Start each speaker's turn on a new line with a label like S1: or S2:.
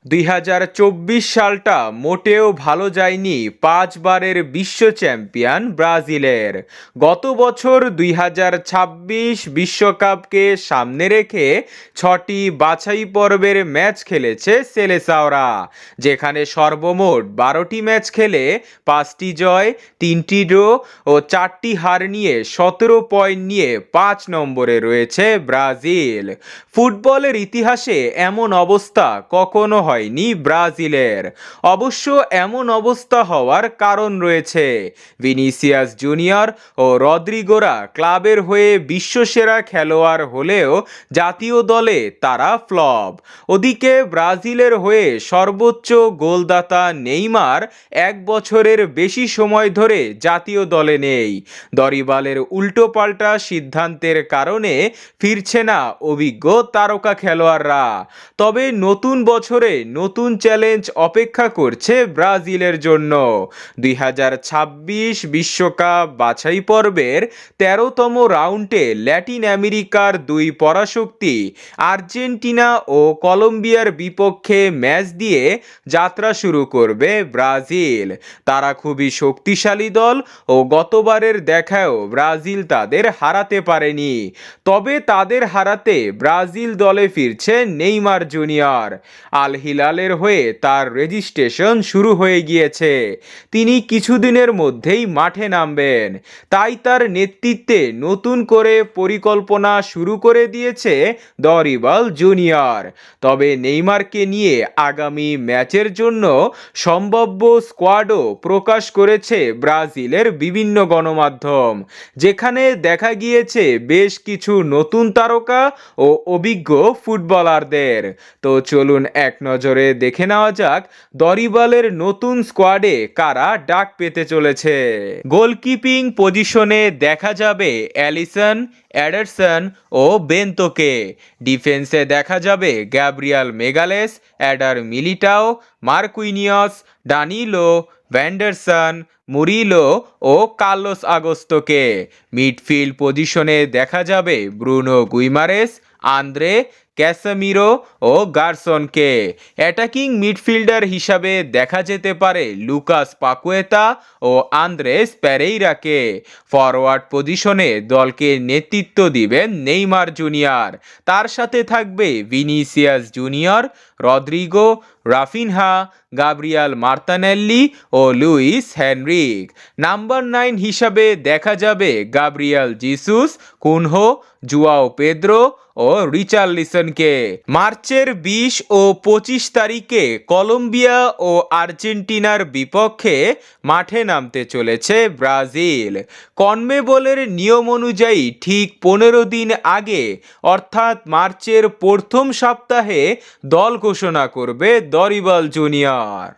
S1: 2024 সালটা মোটেও ভালো যায়নি 5বারের বিশ্ব চ্যাম্পিয়ন ব্রাজিলের। গত বছর 2026 বিশ্বকাপকে সামনে রেখে 6টি বাছাই পর্বের ম্যাচ খেলেছে সেলেসাওরা, যেখানে সর্বমোট 12টি ম্যাচ খেলে 5টি জয়, 3টি ড্র ও 4টি হার নিয়ে 17 পয়েন্ট নিয়ে 5 নম্বরে রয়েছে ব্রাজিল। ফুটবলের ইতিহাসে এমন অবস্থা কখনো হয়নি ব্রাজিলের। অবশ্য এমন অবস্থা হওয়ার কারণ রয়েছে। ভিনিসিয়াস জুনিয়র ও রদ্রিগোরা ক্লাবের হয়ে বিশ্বসেরা খেলোয়াড় হলেও জাতীয় দলে তারা ফ্লপ। ওদিকে ব্রাজিলের হয়ে সর্বোচ্চ গোলদাতা নেইমার 1 বছরের বেশি সময় ধরে জাতীয় দলে নেই। দরিবালের উল্টোপাল্টা সিদ্ধান্তের কারণে ফিরছে না অভিজ্ঞ তারকা খেলোয়াড়রা। তবে নতুন বছরে নতুন চ্যালেঞ্জ অপেক্ষা করছে ব্রাজিলের জন্য। 2026 বিশ্বকাপ বাছাই পর্বের 13তম রাউন্ডে ল্যাটিন আমেরিকার দুই পরাশক্তি আর্জেন্টিনা ও কলম্বিয়ার বিপক্ষে ম্যাচ দিয়ে যাত্রা শুরু করবে ব্রাজিল। তারা খুবই শক্তিশালী দল ও গতবারের দেখাও ব্রাজিল তাদের হারাতে পারেনি। তবে তাদের হারাতে ব্রাজিল দলে ফিরছে নেইমার জুনিয়র। আল হিলালের হয়ে তার রেজিস্ট্রেশন শুরু হয়ে গিয়েছে। তিনি কিছুদিনের মধ্যেই মাঠে নামবেন। তাই তার নেতৃত্বে নতুন করে পরিকল্পনা শুরু করে দিয়েছে দরিবাল জুনিয়র। তবে নেইমারকে নিয়ে আগামী ম্যাচের জন্য সম্ভাব্য স্কোয়াডও প্রকাশ করেছে ব্রাজিলের বিভিন্ন গণমাধ্যম, যেখানে দেখা গিয়েছে বেশ কিছু নতুন তারকা ও অভিজ্ঞ ফুটবলারদের। তো চলুন এক নজরে দেখে নেওয়া যাক দরিবালের নতুন স্কোয়াডে কারা ডাক পেতে চলেছে। গোলকিপিং পজিশনে দেখা যাবে অ্যালিসন, এডারসন ও বেন্তোকে। ডিফেন্সে দেখা যাবে Gabriel Magalhaes, Eder Militao, Marquinhos, Danilo, Vanderson, Murilo ও কার্লোস আগোস্তোকে। মিডফিল্ড পজিশনে দেখা যাবে ব্রুনো গুইমারেস, আন্দ্রে, ক্যাসেমিরো ও গারসনকে। অ্যাটাকিং মিডফিল্ডার হিসাবে দেখা যেতে পারে লুকাস পাকুয়েতা ও আন্দ্রেস পেরেইরাকে। ফরওয়ার্ড পজিশনে দলকে নেতৃত্ব দিবেন নেইমার জুনিয়র। তার সাথে থাকবে Vinicius junior, Rodrygo, Raphinha, Gabriel Martinelli ও লুইস হেনরিক। নাম্বার 9 হিসাবে দেখা যাবে Gabriel Jesus, Cunha, Joao Pedro ও রিচার্লিসনকে। মার্চের 20 ও 25 তারিখে কলম্বিয়া ও আর্জেন্টিনার বিপক্ষে মাঠে নামতে চলেছে ব্রাজিল। কনমেবলের নিয়ম অনুযায়ী ঠিক 15 দিন আগে অর্থাৎ মার্চের প্রথম সপ্তাহে দল ঘোষণা করবে দরিবাল জুনিয়র।